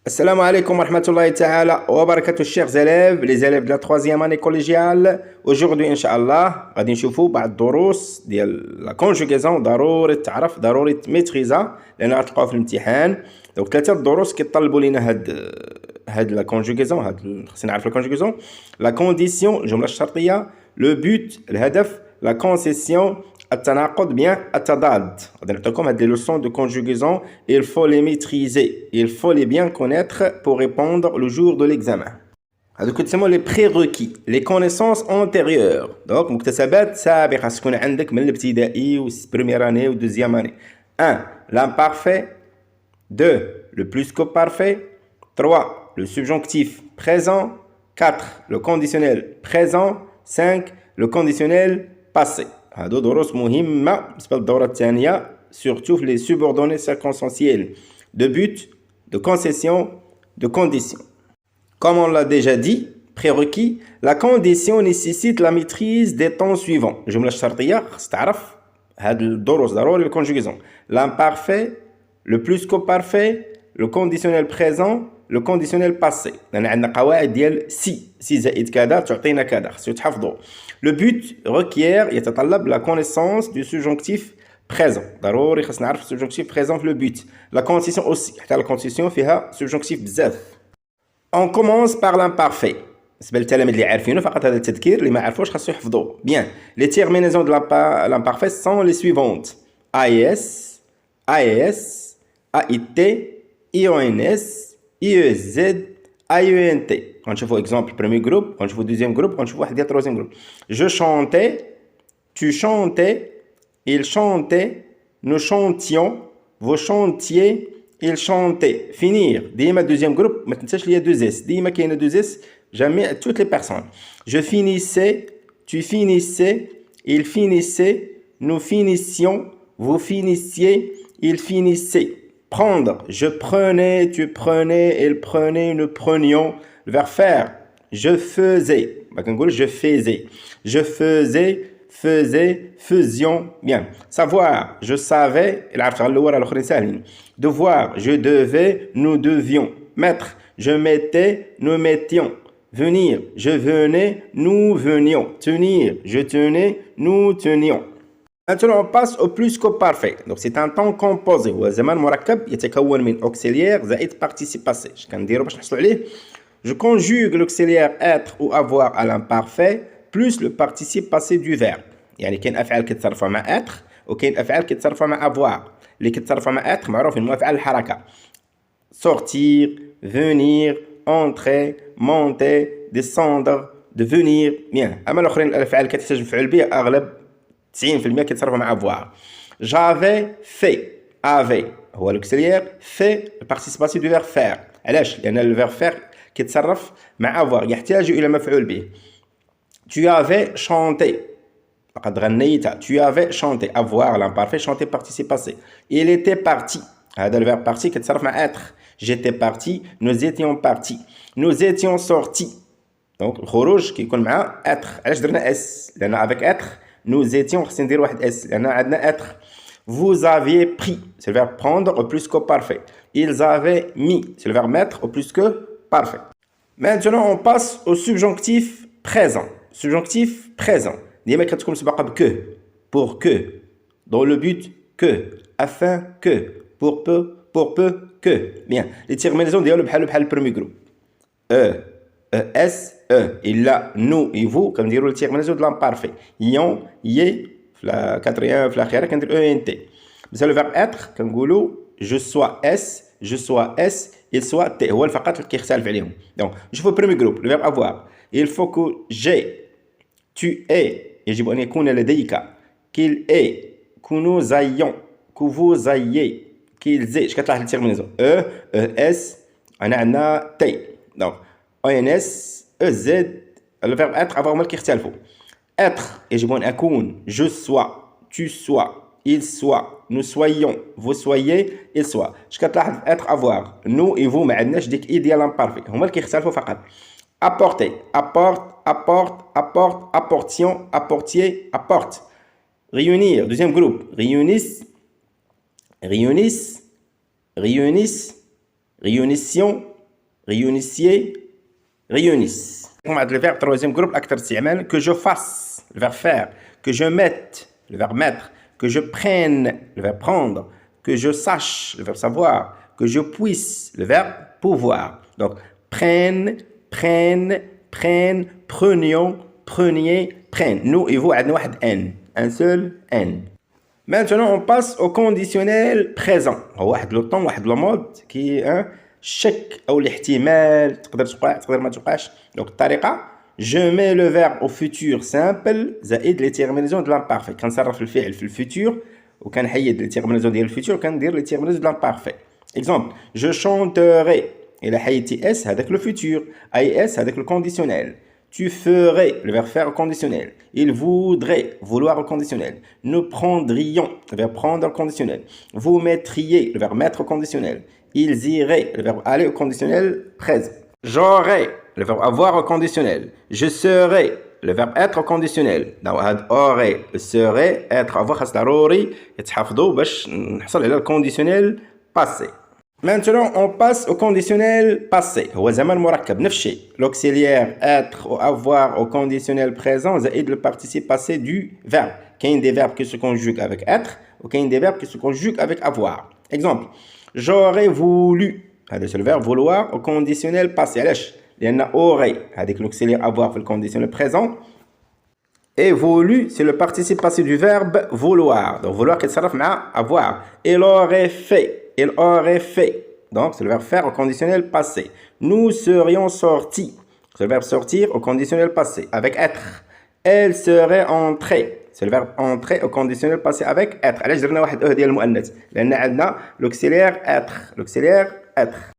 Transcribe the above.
Assalamu alaikum wa rahmatullahi ta'ala wa barakatuh chers élèves, les élèves de la troisième année collégiale. Aujourd'hui, Inch'Allah, غادي نشوفوا بعض الدروس ديال la conjugaison ضروري تعرف ضروري تميتريزا لأن غتلقاوها في الامتحان. دونك ثلاثة الدروس كيطلبوا لينا هاد la conjugaison خصنا نعرف la conjugaison, la condition الجملة الشرطية, le but الهدف, la concession التناقض bien التضاد. غادي نعطيكم هاد les leçons de conjugaison, il faut les maîtriser, il faut les bien connaître pour répondre le jour de l'examen. هادو كتسموا les prérequis, les connaissances antérieures. donc مكتسبات سابقة تكون عندك من الابتدائي و première année و deuxième année. 1 l'imparfait, 2 le plus que parfait, 3 le subjonctif présent, 4 le conditionnel présent, 5 le conditionnel passé. هادو دروس مهمة بالنسبة للدورة الثانية surtout في les subordonnés circonstanciels de but, de concession, de condition. Comme on l'a déjà dit, prérequis, la condition nécessite la maîtrise des temps suivants. الجملة الشرطية خص تعرف هاد الدروس ضروري الكونجوغيزون. L'imparfait, le plus que parfait, le conditionnel présent, le conditionnel passé. لأن عندنا قواعد ديال سي زائد كذا تعطينا كذا خصو تحفظوا. Le but requiert يتطلب la connaissance du subjonctif présent. ضروري خصنا نعرف subjonctif présent في le but. La condition aussi. حتى la condition فيها subjonctif بزاف. On commence par l'imparfait. بالنسبة للتلاميذ اللي عارفينه فقط هذا التذكير, اللي ما عرفوش خاصو يحفظوه. Bien. Les terminaisons de l'imparfait sont les suivantes. AES, AES, AIT, IONS, IEZ, AENT. غنشوفوا exemple premier groupe, غنشوفوا deuxième groupe, غنشوفوا واحد ديال troisième groupe. Je chantais, tu chantais, il chantait, nous chantions, vous chantiez, il chantait. Finir. ديما deuxième groupe, ما تنساش ليا 2S. ديما كاينه 2S, jamais toutes les personnes. Je finissais, tu finissais, il finissait, nous finissions, vous finissiez, il finissait. Prendre. Je prenais, tu prenais, il prenait, nous prenions. Le verbe faire. Je faisais. Je faisais. Je faisais, faisais, faisions. Bien. Savoir. Je savais. Devoir. Je devais, nous devions. Mettre. Je mettais, nous mettions. Venir. Je venais, nous venions. Tenir. Je tenais, nous tenions. Maintenant, on passe au plus que parfait. Donc, c'est un temps composé. هو زمان مركب يتكون من auxiliaire زائد participe passé. اش كنديرو باش نحصلوا عليه؟ Je conjugue l'auxiliaire être ou avoir à l'imparfait plus le participe passé du verbe. يعني كاين افعال كيتصرفوا مع être وكاين افعال كيتصرفوا مع avoir. اللي كيتصرفوا مع être معروفين هما افعال الحركه. sortir, venir, entrer, monter, descendre, devenir. bien. اما الاخرين الافعال كتحتاج مفعول به اغلب 90% كيتصرفوا مع avoir. J'avais fait. Avait هو l'auxiliaire, fait le participe passé du verbe faire. علاش؟ لأن le verbe faire كيتصرف مع avoir, يحتاج إلى مفعول به. Tu avais chanté. لقد غنيت. Tu avais chanté. Avoir l'imparfait, chanter participe passé. Il était parti. هذا le verbe parti كيتصرف مع être. J'étais parti. Nous étions partis. Nous étions sortis. Donc الخروج كيكون مع être. علاش درنا اس؟ لأن avec être nous étions, خصنا ندير واحد اس لأن عندنا être. Vous aviez pris, c'est le verbe prendre au plus que parfait. Ils avaient mis, c'est le verbe mettre au plus que parfait. Maintenant, on passe au subjonctif présent. Subjonctif présent. ديما كتكون مسبقة ب que, pour que, dans le but que, afin que, pour peu que. Bien. Les terminaisons ديالو بحال le premier groupe. S, il a, nous et vous, comme dire le terminaison de l'imparfait. Yon, yé, la quatrième, la khira, comme dire ENT. C'est le verbe être, comme goulou, je sois S, il soit T. هو الفقط اللي كيختلف عليهم. Donc, je fais le premier groupe, le verbe avoir. Il faut que j'ai, tu aies, يجب أن يكون لديك, qu'il ait, que nous ayons, que vous ayez, qu'ils aient. Je كتلاحظ الترمينيزون. S, أنا عندنا T. Donc, ONS, EZ, le verbe être, avoir mal كيختلفوا. Être, يجب أن أكون, je sois, tu sois, il soit, nous soyons, vous soyez, il soit. اش كتلاحظ être, avoir. Nous et vous ما عندناش ديك اي ديال l'imparfait. هما اللي كيختلفوا فقط. Apporter, apporte, apporte, apporte, apportions, apportiez, apporte. Réunir, deuxième groupe. Réunissent, réunissions, réunissiez, réunissent. Le verbe troisième groupe أكثر استعمال que je fasse, le verbe faire, que je mette, le verbe mettre, que je prenne, le verbe prendre, que je sache, le verbe savoir, que je puisse, le verbe pouvoir. Donc prenne, prenne, prenne, prenions, preniez, prenne. Nous et vous, عندنا واحد N, un seul N. Maintenant, on passe au conditionnel présent. هو واحد لو طون واحد لو مود كي الشك أو الاحتمال تقدر توقع تقدر ما توقعش. Donc الطريقة je mets le verbe au futur simple زائد les terminaisons de l'imparfait. كنصرف الفعل في الفوتور وكنحيد les terminaisons ديال الفوتور وكندير les terminaisons de l'imparfait. Exemple, je chanterai. إلا حيدتي S هذاك le futur. أي S هذاك le conditionnel. Tu ferais, le verbe faire au conditionnel. Il voudrait, vouloir au conditionnel. Nous prendrions, le verbe prendre au conditionnel. Vous mettriez, le verbe mettre au conditionnel. Ils iraient, le verbe aller au conditionnel présent. J'aurais, le verbe avoir au conditionnel. Je serais, le verbe être au conditionnel. Donc, aurait, serait, être, avoir, خاص ضروري يتحفظوا باش نحصل على الكونديسيونيل passé. Maintenant, on passe au conditionnel passé. هو زمان مركب نفس الشيء. L'auxiliaire être ou avoir au conditionnel présent زائد le participe passé du verbe. كاين des verbes qui se conjuguent avec être ou كاين des verbes qui se conjuguent avec avoir. Exemple, j'aurais voulu. هذا c'est le verbe vouloir au conditionnel passé. علاش؟ لأن aurait هذيك l'auxiliaire avoir في le conditionnel présent. Et voulu, c'est le participe passé du verbe vouloir. Donc vouloir كيتصرف مع avoir. Il aurait fait. Il aurait fait. Donc, c'est le verbe faire au conditionnel passé. Nous serions sortis. C'est le verbe sortir au conditionnel passé avec être. Elle serait entrée. C'est le verbe entrer au conditionnel passé avec être. علاش درنا واحد ديال المؤنث؟ لأن عندنا l'auxiliaire être. L'auxiliaire être.